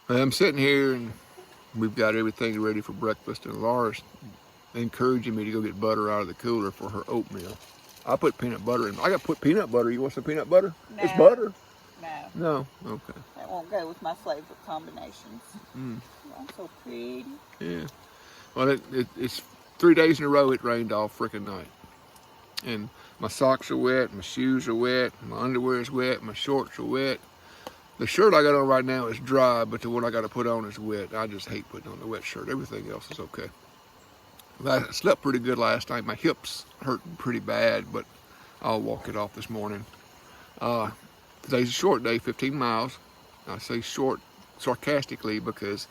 I'm sitting here and we've got everything ready for breakfast, and Laura's encouraging me to go get butter out of the cooler for her oatmeal. I put peanut butter in. I got to put peanut butter. You want some peanut butter? No. It's butter. No. No? Okay. That won't go with my flavor combinations. Mm. I'm so pretty. Yeah. Well, it's 3 days in a row it rained all freaking night. And my socks are wet, my shoes are wet, my underwear is wet, my shorts are wet. The shirt I got on right now is dry, but the one I got to put on is wet. I just hate putting on the wet shirt. Everything else is okay. I slept pretty good last night. My hips hurt pretty bad, but I'll walk it off this morning. Today's a short day, 15 miles. I say short sarcastically because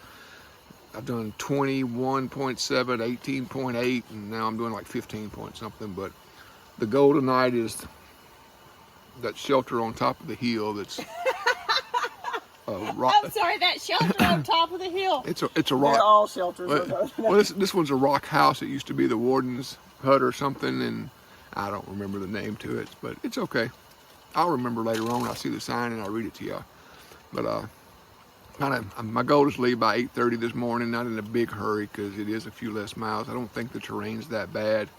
I've done 21.7, 18.8, and now I'm doing like 15 point something. But the goal tonight is that shelter on top of the hill that's rock. I'm sorry, that shelter on top of the hill. It's a rock. They're all shelters. Well, this one's a rock house. It used to be the warden's hut or something, and I don't remember the name to it, but it's okay. I'll remember later on. I'll see the sign and I'll read it to y'all. But my goal is to leave by 8:30 this morning. Not in a big hurry because it is a few less miles. I don't think the terrain's that bad.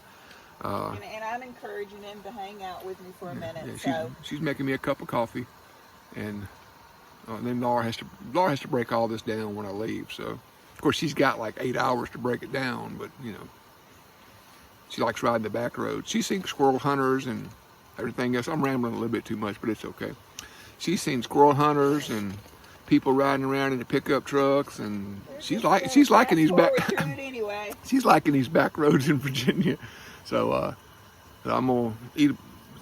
And I'm encouraging him to hang out with me for a minute. Yeah, she's making me a cup of coffee, and then Laura has to break all this down when I leave. So, of course, she's got like 8 hours to break it down, but you know, she likes riding the back roads. She's seen squirrel hunters and everything else. I'm rambling a little bit too much, but it's okay. She's seen squirrel hunters and people riding around in the pickup trucks, and she's liking these back. Anyway. She's liking these back roads in Virginia. So I'm gonna eat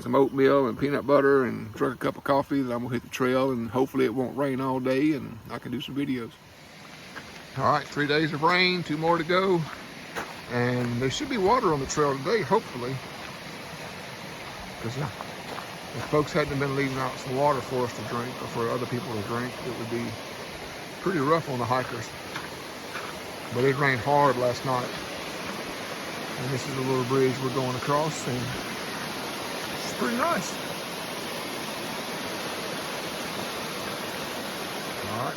some oatmeal and peanut butter and drink a cup of coffee. Then I'm gonna hit the trail, and hopefully it won't rain all day, and I can do some videos. All right, 3 days of rain, 2 more to go, and there should be water on the trail today, hopefully. Because if folks hadn't been leaving out some water for us to drink or for other people to drink, it would be pretty rough on the hikers. But it rained hard last night. And this is a little bridge we're going across, and it's pretty nice. All right.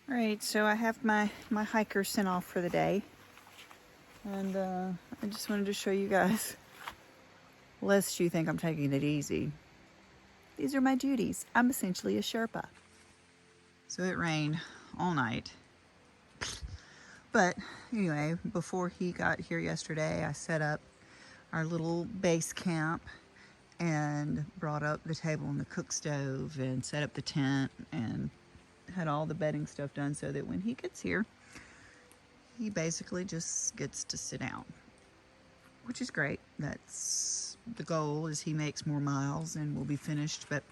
All right, so I have my hiker sent off for the day. And I just wanted to show you guys, lest you think I'm taking it easy. These are my duties. I'm essentially a Sherpa. So it rained all night. But anyway, before he got here yesterday, I set up our little base camp and brought up the table and the cook stove and set up the tent and had all the bedding stuff done so that when he gets here, he basically just gets to sit down, which is great. That's the goal, is he makes more miles and we'll be finished. But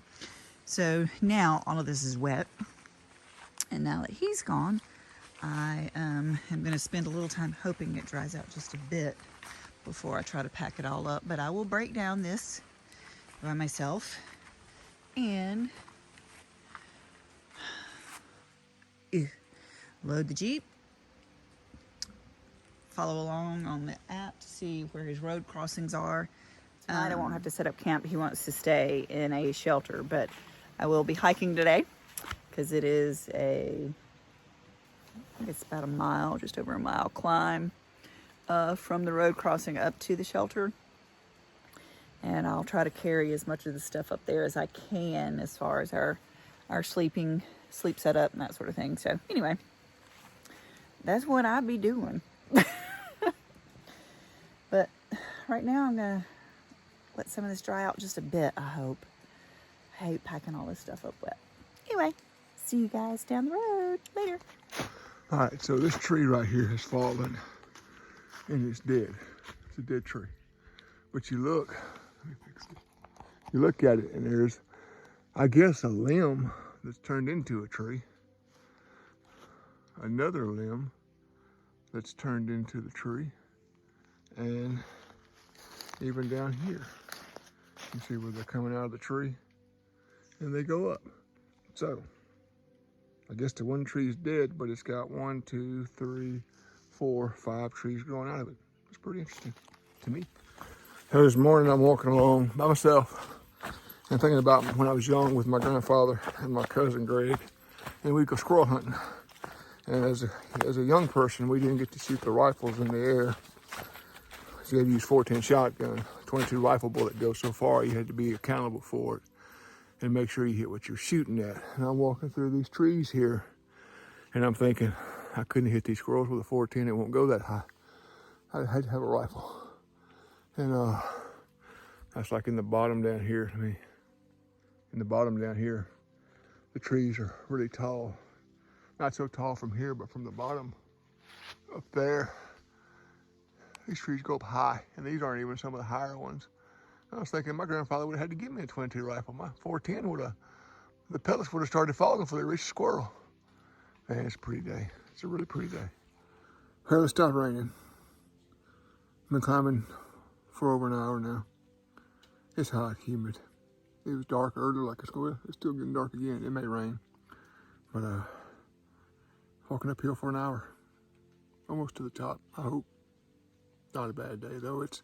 so now all of this is wet. And now that he's gone, I am going to spend a little time hoping it dries out just a bit before I try to pack it all up. But I will break down this by myself and load the Jeep, follow along on the app to see where his road crossings are. Tonight I won't have to set up camp. He wants to stay in a shelter, but I will be hiking today because it is I think it's about a mile, just over a mile climb from the road crossing up to the shelter. And I'll try to carry as much of the stuff up there as I can as far as our sleep setup and that sort of thing. So anyway, that's what I'd be doing. But right now I'm gonna let some of this dry out just a bit, I hope. I hate packing all this stuff up wet. Anyway, see you guys down the road later. All right, so this tree right here has fallen and it's dead. It's a dead tree. But you look, let me fix this. You look at it and there's, I guess, a limb that's turned into a tree. Another limb that's turned into the tree. And even down here, you see where they're coming out of the tree and they go up. So I guess the one tree is dead, but it's got 1, 2, 3, 4, 5 trees growing out of it. It's pretty interesting to me. So this morning I'm walking along by myself And thinking about when I was young with my grandfather and my cousin Greg, and we'd go squirrel hunting. And as a young person, we didn't get to shoot the rifles in the air. So you had to use 410 shotgun, 22 rifle bullet goes so far, you had to be accountable for it and make sure you hit what you're shooting at. And I'm walking through these trees here, and I'm thinking, I couldn't hit these squirrels with a 410, it won't go that high. I had to have a rifle. And that's like in the bottom down here. I mean, in the bottom down here, the trees are really tall. Not so tall from here, but from the bottom up there, these trees go up high, and these aren't even some of the higher ones. I was thinking my grandfather would have had to give me a 22 rifle. My 410 would have, the pellets would have started falling before they reached the squirrel. Man, it's a pretty day. It's a really pretty day. Well, it stopped raining. I've been climbing for over an hour now. It's hot, humid. It was dark earlier, like it's still getting dark again. It may rain, but walking uphill for an hour, almost to the top. I hope. Not a bad day though. It's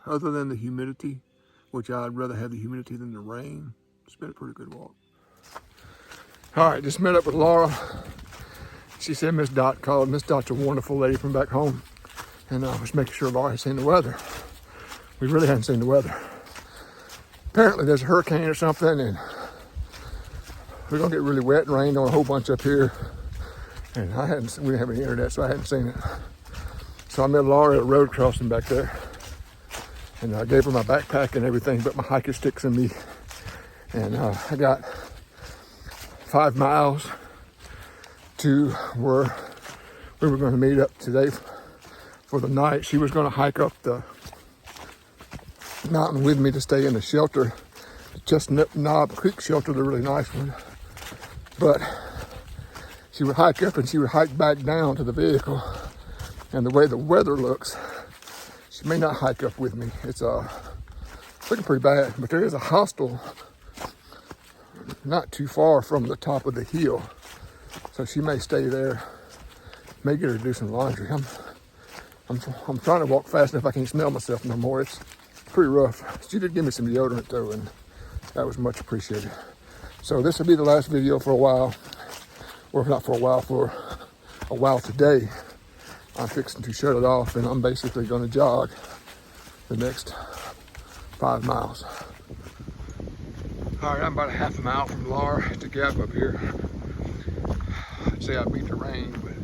other than the humidity, which I'd rather have the humidity than the rain. It's been a pretty good walk. All right, just met up with Laura. She said Miss Dot called. Miss Dot's a wonderful lady from back home, and I was making sure Laura had seen the weather. We really hadn't seen the weather. Apparently there's a hurricane or something, and we're gonna get really wet and rained on a whole bunch up here. And we didn't have any internet, so I hadn't seen it. So I met Laura at a road crossing back there, and I gave her my backpack and everything, but my hiking sticks and me. And I got 5 miles to where we were going to meet up today for the night. She was going to hike up the mountain with me to stay in the shelter, the Chestnut Knob Creek shelter, the really nice one. But she would hike up and she would hike back down to the vehicle. And the way the weather looks, she may not hike up with me. It's looking pretty bad, but there is a hostel not too far from the top of the hill. So she may stay there, may get her to do some laundry. I'm trying to walk fast enough I can't smell myself no more. It's pretty rough. She did give me some deodorant though, and that was much appreciated. So this will be the last video for a while, or not for a while, for a while today. I'm fixing to shut it off, and I'm basically going to jog the next 5 miles. All right, I'm about a half a mile from Laura to Gap up here. I'd say I beat the rain, but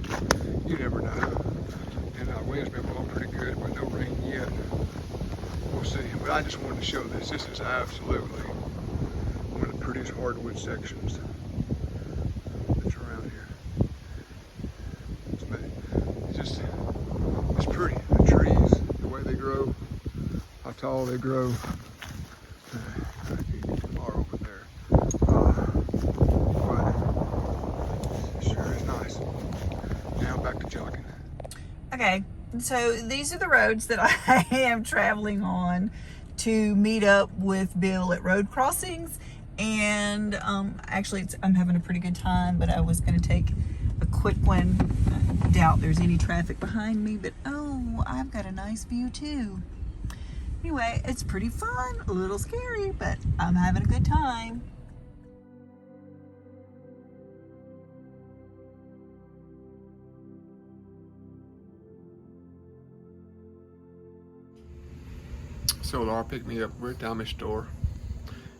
you never know. And the wind's been blowing pretty good, but no rain yet. We'll see. But I just wanted to show this. This is absolutely one of the prettiest hardwood sections that's around here. It's pretty. The trees, the way they grow, how tall they grow. I can't get too far over there. But it sure is nice. Now back to jogging. Okay, so these are the roads that I am traveling on to meet up with Bill at road crossings. And actually I'm having a pretty good time, but I was going to take a quick one. I doubt there's any traffic behind me, but oh, I've got a nice view too. Anyway, it's pretty fun, a little scary, but I'm having a good time. So Laura picked me up. We're at Tommy's store.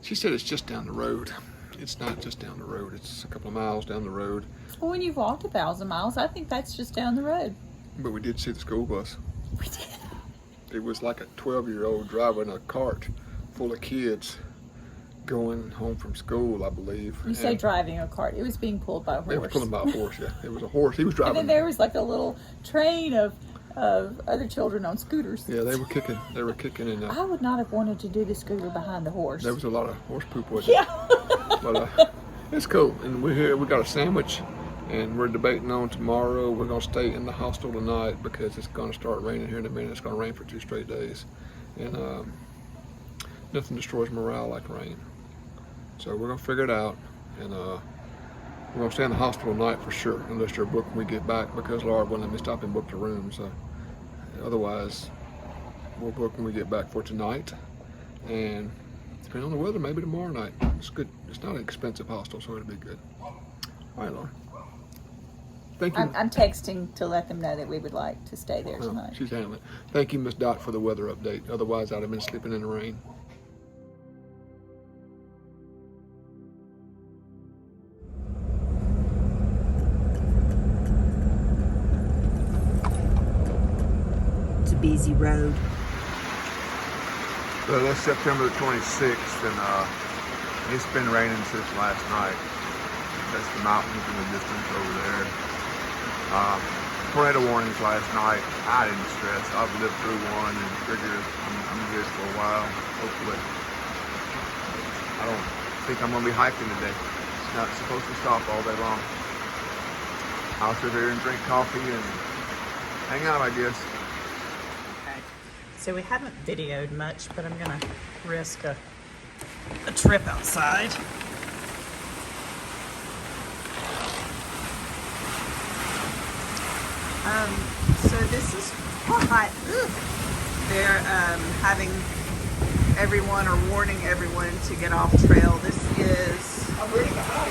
She said it's just down the road. It's not just down the road. It's a couple of miles down the road. Well, when you've walked 1,000 miles, I think that's just down the road. But we did see the school bus. We did. It was like a 12-year-old driving a cart full of kids going home from school, I believe. You say driving a cart. It was being pulled by a horse. It was pulling by a horse, yeah. It was a horse. He was driving. And then there was like a little train of other children on scooters. Yeah, they were kicking. They were kicking. And I would not have wanted to do the scooter behind the horse. there was a lot of horse poop, wasn't Yeah. it? But it's cool. And we're here. We got a sandwich, and we're debating on tomorrow. We're gonna stay in the hostel tonight because it's gonna start raining here in a minute. It's gonna rain for 2 straight days, and nothing destroys morale like rain. So we're gonna figure it out, and we're gonna stay in the hostel tonight for sure, unless they're booked when we get back, because Laura wouldn't let me stop and book the room. So otherwise, we'll book when we get back for tonight, and Depending on the weather, maybe tomorrow night. It's good. It's not an expensive hostel, so it'll be good. All right, Laura. Thank you. I'm texting to let them know that we would like to stay there tonight. She's handling it. Thank you, Miss Dot, for the weather update. Otherwise, I'd have been sleeping in the rain. It's a busy road. So that's September the 26th, and it's been raining since last night. That's the mountains in the distance over there. Tornado warnings last night. I didn't stress. I've lived through one and figured I'm good for a while, hopefully. I don't think I'm going to be hiking today. It's not supposed to stop all day long. I'll sit here and drink coffee and hang out, I guess. So we haven't videoed much, but I'm gonna risk a trip outside. So this is what they're having everyone or warning everyone to get off trail. This is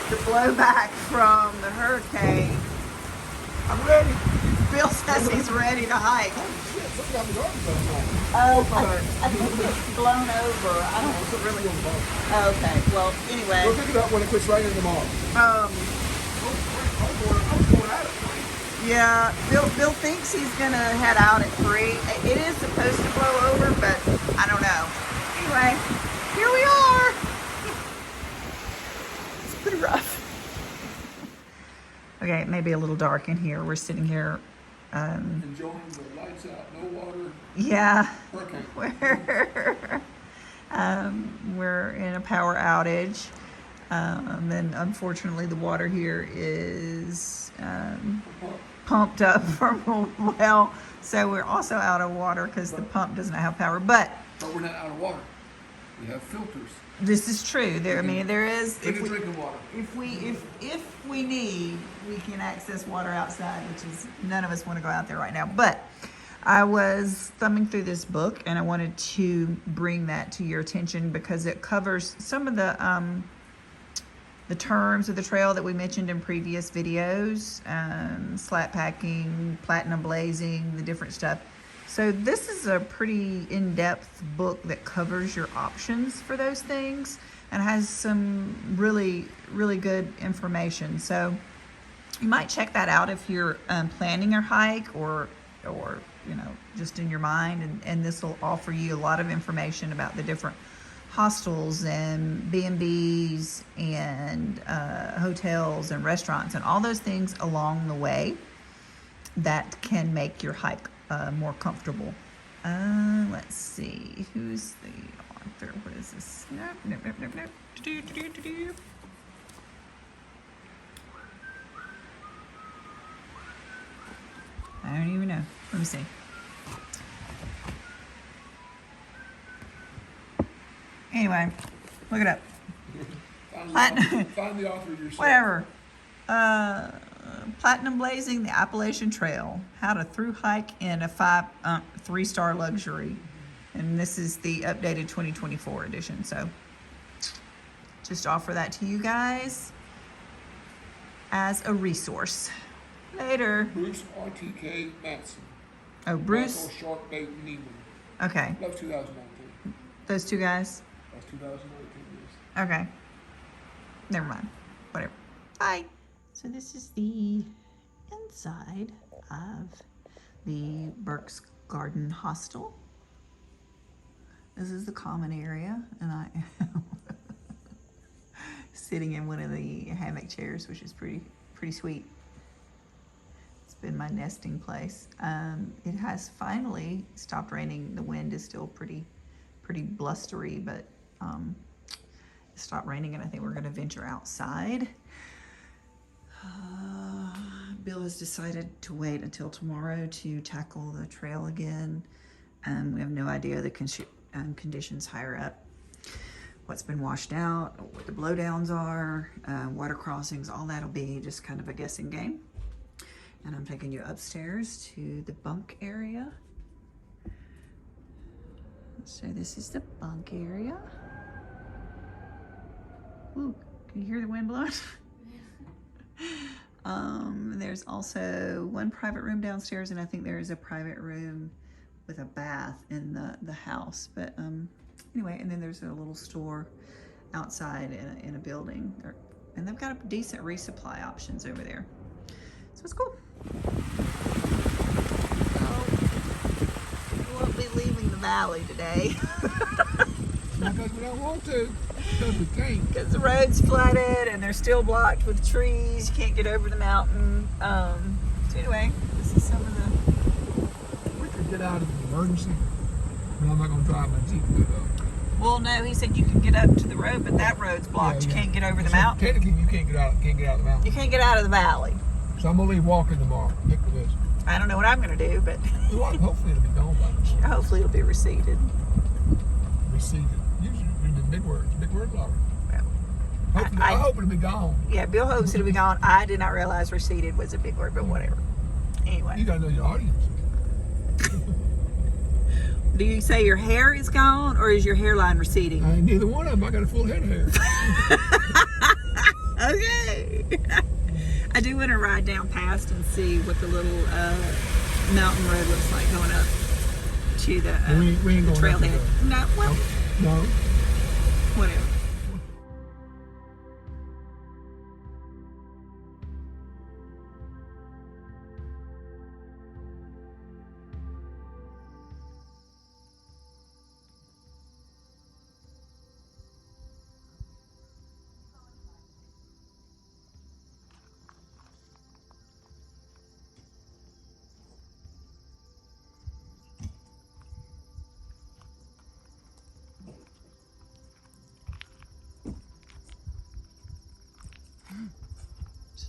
the blowback from the hurricane. I'm ready. Bill says he's ready to hike. I think it's blown over. I don't really. Okay. Well, anyway. We'll pick it up when it quits raining tomorrow. Yeah. Bill thinks he's gonna head out at 3. It is supposed to blow over, but I don't know. Anyway, here we are. It's pretty rough. Okay, it may be a little dark in here. We're sitting here. Enjoying the lights out, no water. Yeah. Hurricane. We're in a power outage. And unfortunately the water here is pumped up from a well. So we're also out of water because the pump doesn't have power. But we're not out of water. We have filters. This is true. There is Drinking water. If we need, we can access water outside, which is none of us want to go out there right now. But I was thumbing through this book and I wanted to bring that to your attention because it covers some of the terms of the trail that we mentioned in previous videos, slat packing, platinum blazing, the different stuff. So this is a pretty in-depth book that covers your options for those things and has some really, really good information. So you might check that out if you're planning your hike or just in your mind. And this will offer you a lot of information about the different hostels and B&Bs and hotels and restaurants and all those things along the way that can make your hike more comfortable. Let's see, who's the author? What is this? Nope. I don't even know. Let me see. Anyway, look it up. Find the author yourself. Whatever. Platinum Blazing, the Appalachian Trail. How to through hike in a 3-star luxury. And this is the updated 2024 edition. So just offer that to you guys as a resource. Later. Bruce RTK Matson. Oh, Bruce. Michael Sharkbait Neiman. Okay. That was 2019. Those two guys? That's 2019, yes. Okay. Never mind. Whatever. Bye. So this is the inside of the Burke's Garden Hostel. This is the common area, and I am sitting in one of the hammock chairs, which is pretty sweet. It's been my nesting place. It has finally stopped raining. The wind is still pretty blustery, but it stopped raining, and I think we're going to venture outside. Bill has decided to wait until tomorrow to tackle the trail again. We have no idea the conditions higher up, what's been washed out, what the blowdowns are, water crossings, all that'll be just kind of a guessing game. And I'm taking you upstairs to the bunk area. So this is the bunk area. Ooh, can you hear the wind blowing? There's also one private room downstairs, and I think there is a private room with a bath in the house. But anyway, and then there's a little store outside in a building, and they've got a decent resupply options over there. So it's cool. We won't be leaving the valley today. Not because we don't want to, because we can't. Because the road's flooded and they're still blocked with trees. You can't get over the mountain. So anyway, this is some of the... We could get out of an emergency. No, I'm not going to drive my Jeep through though. Well, no, he said you can get up to the road, but that road's blocked. Yeah. You can't get over the So mountain. technically, you can't get out of the mountain. You can't get out of the valley. So I'm going to leave walking tomorrow. Pick with this. I don't know what I'm going to do, but Well, hopefully it'll be gone by tomorrow. hopefully it'll be receded. Receded. Usually, big words. Big word lottery. Well, I hope it'll be gone. Yeah, Bill hopes it'll be gone. I did not realize receded was a big word, but whatever. Anyway. You got to know your audience. Do you say your hair is gone, or is your hairline receding? I ain't neither one of them. I got a full head of hair. Okay. I do want to ride down past and see what the little mountain road looks like going up to the, we ain't the going up trailhead. No, well, No. whatever.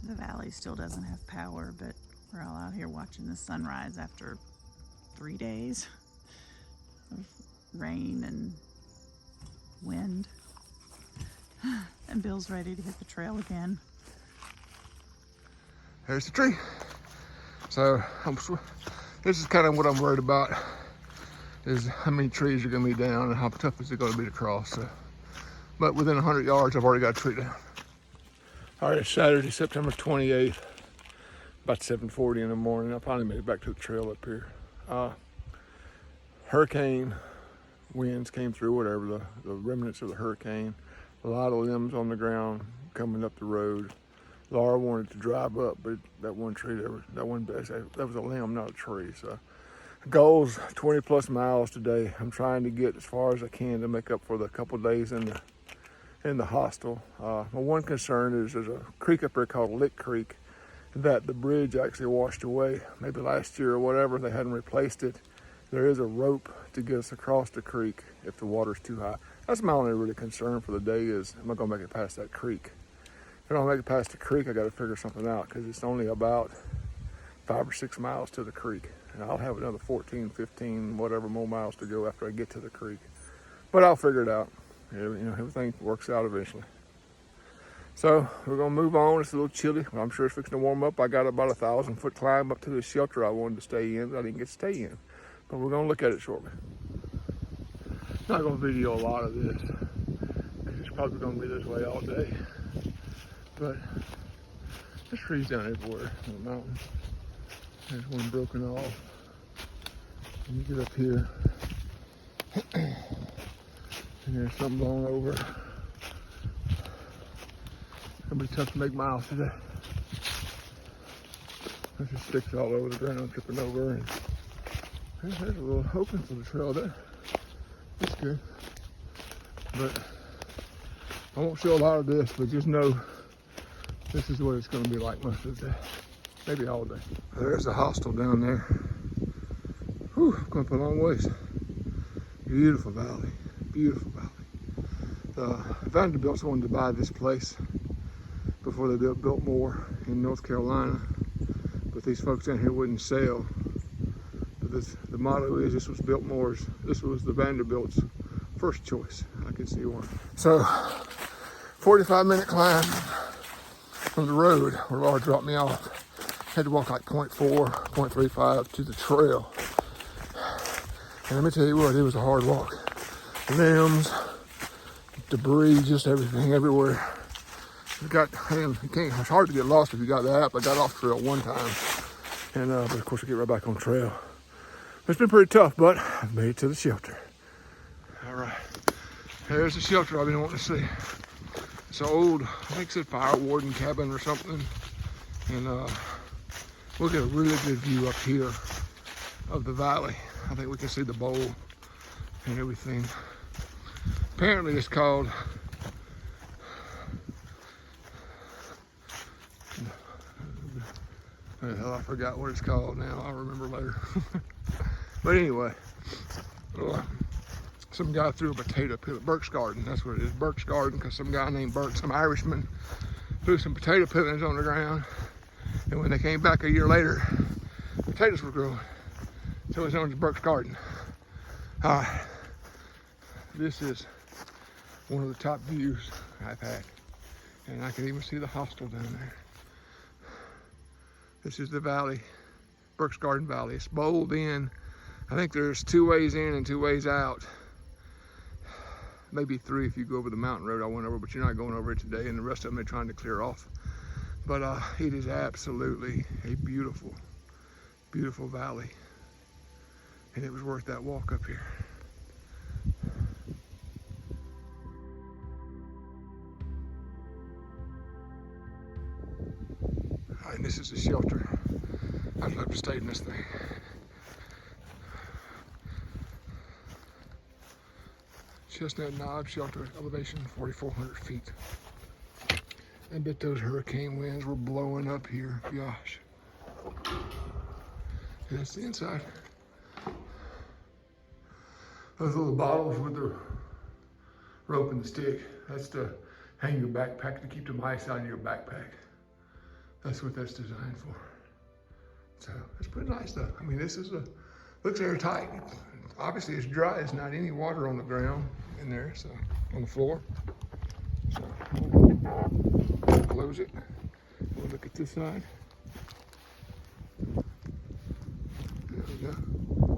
The valley still doesn't have power, but we're all out here watching the sunrise after 3 days of rain and wind. And Bill's ready to hit the trail again. There's the tree. So this is kind of what I'm worried about, is how many trees are going to be down and how tough is it going to be to cross. So, but within 100 yards, I've already got a tree down. All right, it's Saturday, September 28th, about 7:40 in the morning. I finally made it back to the trail up here. Hurricane winds came through, whatever, the remnants of the hurricane. A lot of limbs on the ground coming up the road. Laura wanted to drive up, but that one tree, that was a limb, not a tree. So goals 20 plus miles today. I'm trying to get as far as I can to make up for the couple days in the hostel. My one concern is there's a creek up there called Lick Creek that the bridge actually washed away. Maybe last year or whatever, they hadn't replaced it. There is a rope to get us across the creek if the water's too high. That's my only really concern for the day, is am I gonna make it past that creek? If I don't make it past the creek, I gotta figure something out, because it's only about 5 or 6 miles to the creek. And I'll have another 14, 15, whatever more miles to go after I get to the creek. But I'll figure it out. Everything works out eventually. So we're gonna move on. It's a little chilly, but I'm sure it's fixing to warm up. I got about 1,000-foot climb up to the shelter I wanted to stay in, but I didn't get to stay in. But we're gonna look at it shortly. Not gonna video a lot of this, because it's probably gonna be this way all day. But there's trees down everywhere on the mountain. There's one broken off. And you get up here, and there's something blown over. It'll be tough to make miles today. There's just sticks all over the ground, tripping over. And there's a little open for the trail there. That's good. But I won't show a lot of this, but just know this is what it's going to be like most of the day. Maybe all day. There's the hostel down there. Whew, going up a long ways. Beautiful valley. Beautiful valley. The Vanderbilts wanted to buy this place before they built more in North Carolina, but these folks down here wouldn't sell. But the motto is this was Biltmore's, this was the Vanderbilts' first choice. I can see why. So, 45-minute climb from the road where Laura dropped me off. Had to walk like 0.4, 0.35 to the trail. And let me tell you what, it was a hard walk. Limbs, debris, just everything everywhere. It's hard to get lost if you got the app. I got off trail one time, and but of course I get right back on trail. It's been pretty tough, but I've made it to the shelter. All right, there's the shelter I've been wanting to see. It's an old, I think it's a fire warden cabin or something, and we'll get a really good view up here of the valley. I think we can see the bowl and everything. Apparently it's called hell, I forgot what it's called now. I'll remember later. But anyway, some guy threw a potato pit, Burke's Garden. That's what it is, Burke's Garden, because some guy named Burke, some Irishman, threw some potato peelings on the ground. And when they came back a year later, potatoes were growing. So it's known as Burke's Garden. All right, this is one of the top views I've had. And I can even see the hostel down there. This is the valley, Burke's Garden Valley. It's bowled in. I think there's 2 ways in and 2 ways out. Maybe 3 if you go over the mountain road I went over, but you're not going over it today, and the rest of them they're trying to clear off. But it is absolutely a beautiful, beautiful valley. And it was worth that walk up here. And this is the shelter. I'd love to stay in this thing. Chestnut Knob shelter, elevation 4,400 feet. I bet those hurricane winds were blowing up here. Gosh. And that's the inside. Those little bottles with the rope and the stick, that's to hang your backpack, to keep the mice out of your backpack. That's what that's designed for. So it's pretty nice though. I mean, this is looks airtight. Obviously it's dry. There's not any water on the ground in there, so on the floor. So we'll close it. We'll look at this side. There we go.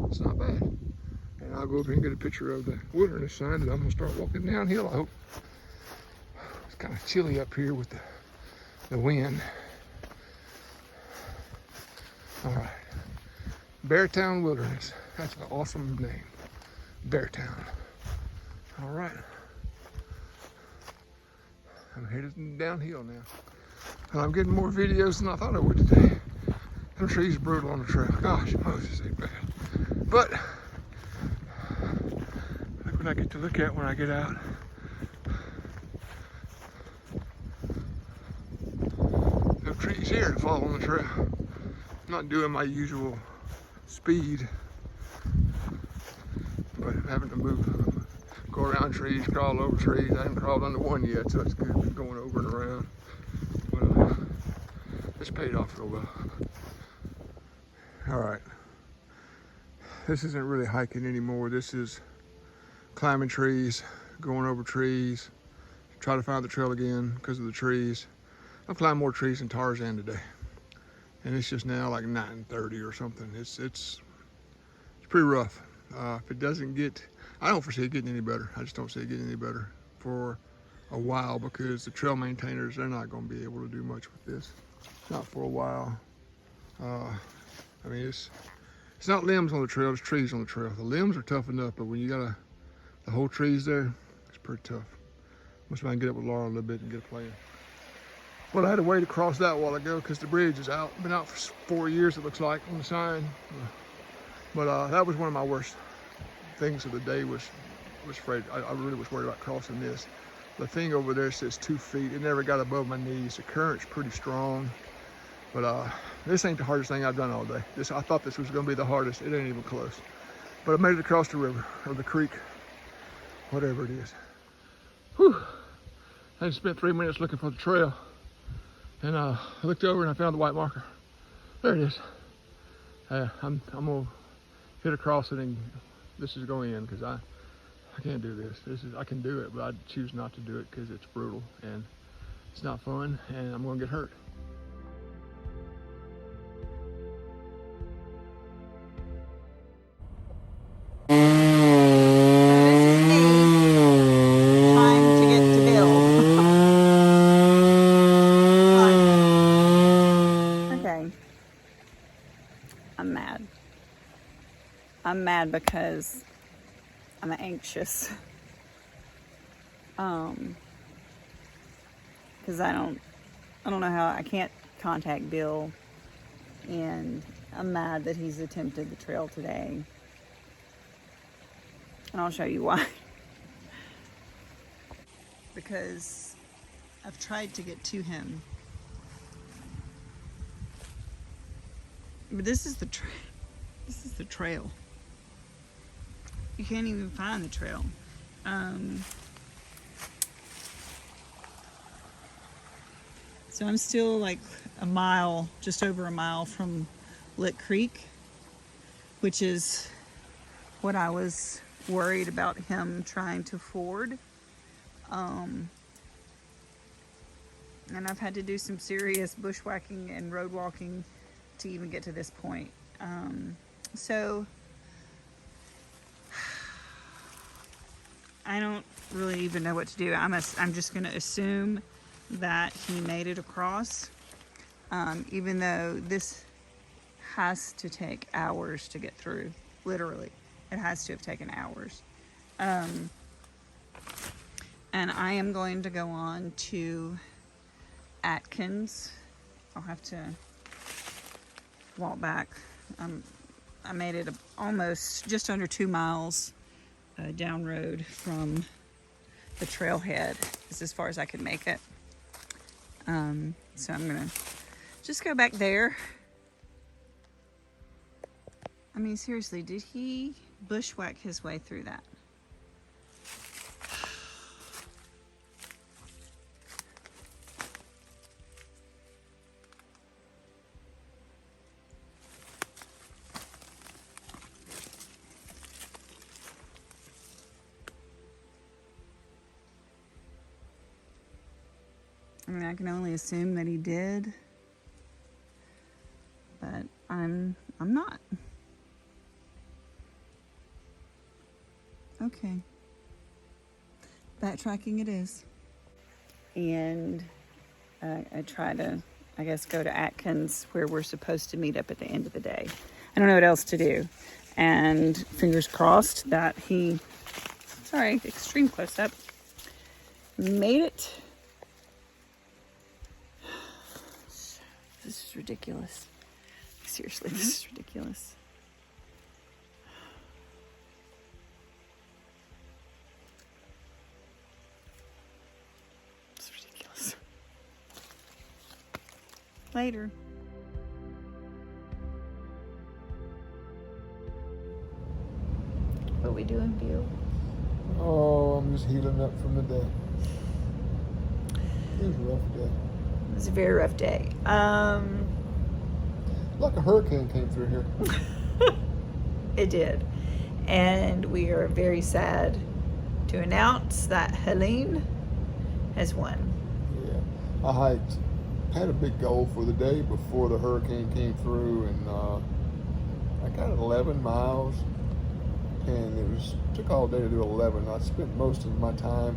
It's not bad. And I'll go over here and get a picture of the wilderness sign, and I'm gonna start walking downhill, I hope. It's kind of chilly up here with the wind. All right, Beartown Wilderness. That's an awesome name, Beartown. All right, I'm headed downhill now. And I'm getting more videos than I thought I would today. Them trees are brutal on the trail. Gosh, Moses ain't bad. But look what I get to look at when I get out. No trees here to follow on the trail. I'm not doing my usual speed, but having to move, go around trees, crawl over trees. I haven't crawled under one yet, so it's good going over and around. But it's paid off real well. All right, this isn't really hiking anymore. This is climbing trees, going over trees, try to find the trail again because of the trees. I've climbed more trees than Tarzan today. And it's just now like 9:30 or something. It's pretty rough. If it doesn't get, I don't foresee it getting any better. I just don't see it getting any better for a while, because the trail maintainers, they're not going to be able to do much with this. Not for a while. I mean, it's not limbs on the trail, it's trees on the trail. The limbs are tough enough, but when you got the whole trees there, it's pretty tough. Must I can get up with Laura a little bit and get a plan. Well, I had a way to cross that a while ago because the bridge is out. Been out for 4 years, it looks like, on the sign. But that was one of my worst things of the day. Was afraid. I really was worried about crossing this. The thing over there says 2 feet. It never got above my knees. The current's pretty strong. But this ain't the hardest thing I've done all day. I thought this was going to be the hardest. It ain't even close. But I made it across the river, or the creek, whatever it is. Whew. I just spent 3 minutes looking for the trail. And I looked over and I found the white marker. There it is. I'm gonna hit across it, and this is going in because I can't do this. I can do it, but I choose not to do it because it's brutal and it's not fun, and I'm gonna get hurt. Time to get to Bill. I'm mad. I'm mad because I'm anxious. Because I don't know how, I can't contact Bill, and I'm mad that he's attempted the trail today. And I'll show you why. Because I've tried to get to him. But this is the trail. You can't even find the trail. So I'm still like a mile, just over a mile from Lick Creek, which is what I was worried about him trying to ford. And I've had to do some serious bushwhacking and road walking to even get to this point. So I don't really even know what to do. I'm just going to assume that he made it across, even though this has to take hours to get through. Literally, it has to have taken hours. And I am going to go on to Atkins. I'll have to walk back. I made it almost just under 2 miles down road from the trailhead. It's as far as I could make it. So I'm gonna just go back there. I mean, seriously, did he bushwhack his way through that? I mean, I can only assume that he did, but I'm not. Okay. Backtracking it is. And I try to, I guess, go to Atkins where we're supposed to meet up at the end of the day. I don't know what else to do. And fingers crossed that he, sorry, extreme close up, made it. This is ridiculous. Seriously, this is ridiculous. It's ridiculous. Later. What we doing, Bill? Oh, I'm just healing up from the day. It was a rough day. It was a very rough day. Like a hurricane came through here. It did. And we are very sad to announce that Helene has won. Yeah. I had a big goal for the day before the hurricane came through, and I got 11 miles, and it took all day to do 11. I spent most of my time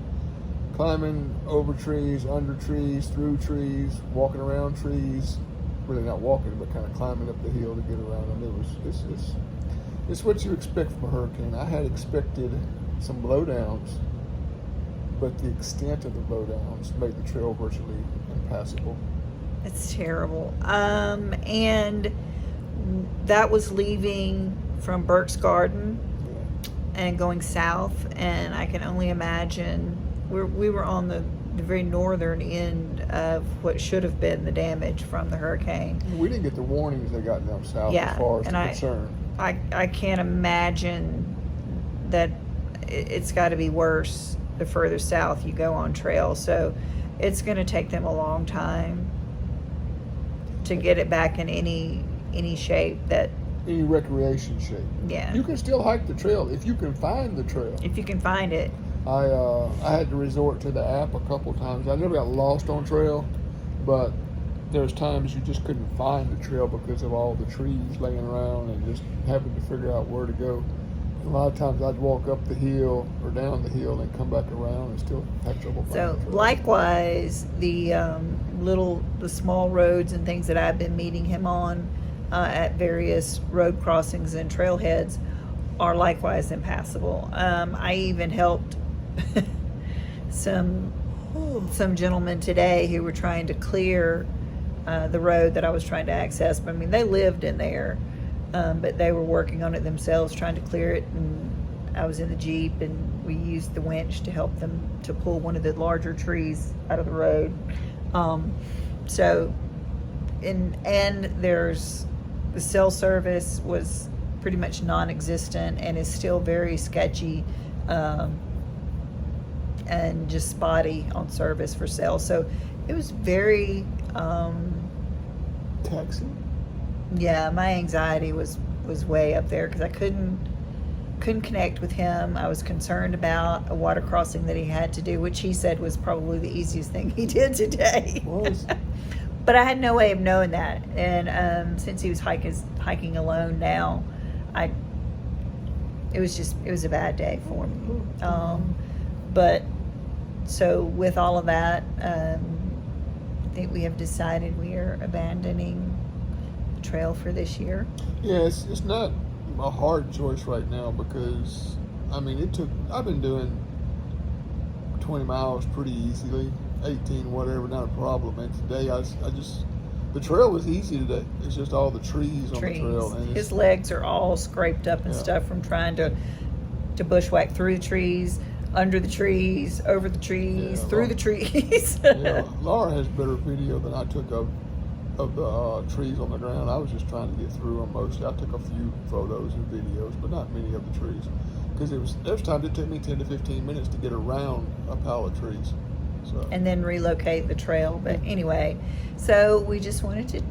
climbing over trees, under trees, through trees, walking around trees. Really not walking, but kind of climbing up the hill to get around them. It's what you expect from a hurricane. I had expected some blowdowns, but the extent of the blowdowns made the trail virtually impassable. It's terrible. And that was leaving from Burke's Garden and going south, and I can only imagine we were on the very northern end of what should have been the damage from the hurricane. We didn't get the warnings they got down south as far as concerned. I can't imagine that it's got to be worse the further south you go on trail. So it's going to take them a long time to get it back in any shape that... Any recreation shape. Yeah. You can still hike the trail if you can find the trail. If you can find it. I had to resort to the app a couple times. I never got lost on trail, but there's times you just couldn't find the trail because of all the trees laying around and just having to figure out where to go. A lot of times I'd walk up the hill or down the hill and come back around and still have trouble finding the trail. Likewise, the small roads and things that I've been meeting him on, at various road crossings and trailheads are likewise impassable. I even helped some gentlemen today who were trying to clear the road that I was trying to access. But I mean, they lived in there, but they were working on it themselves, trying to clear it. And I was in the Jeep, and we used the winch to help them to pull one of the larger trees out of the road. And there's the cell service was pretty much non-existent and is still very sketchy, and just spotty on service for cell. So it was very Taxi. yeah, my anxiety was way up there because I couldn't connect with him. I was concerned about a water crossing that he had to do, which he said was probably the easiest thing he did today. Was. But I had no way of knowing that. And since he was hiking alone now, it was a bad day for me. But so with all of that, I think we have decided we are abandoning the trail for this year. Yeah, it's not a hard choice right now because, I mean, I've been doing 20 miles pretty easily, 18, whatever, not a problem. And today the trail was easy today. It's just all the trees on the trail. And His legs are all scraped up and stuff from trying to bushwhack through the trees, under the trees, over the trees, through the trees. Laura has better video than I took of the trees on the ground. I was just trying to get through them mostly. I took a few photos and videos, but not many of the trees. Because there was times it took me 10 to 15 minutes to get around a pile of trees. So. And then relocate the trail. But anyway, so we just wanted to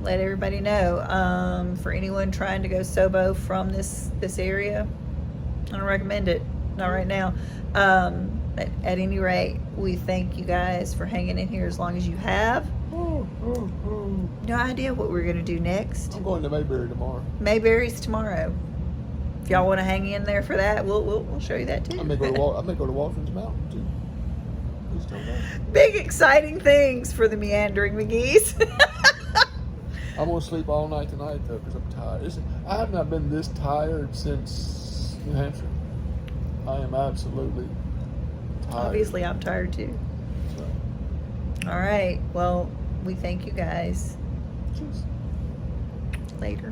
let everybody know, for anyone trying to go Sobo from this area, I don't recommend it. Not right now. But at any rate, we thank you guys for hanging in here as long as you have. No idea what we're going to do next. I'm going to Mayberry tomorrow. Mayberry's tomorrow. If y'all want to hang in there for that, we'll show you that too. I may go to Walton's Mountain too. Please don't know. Big exciting things for the meandering McGee's. I'm going to sleep all night tonight though because I'm tired. I have not been this tired since New Hampshire. I am absolutely tired. Obviously, I'm tired too. So. All right. Well, we thank you guys. Cheers. Later.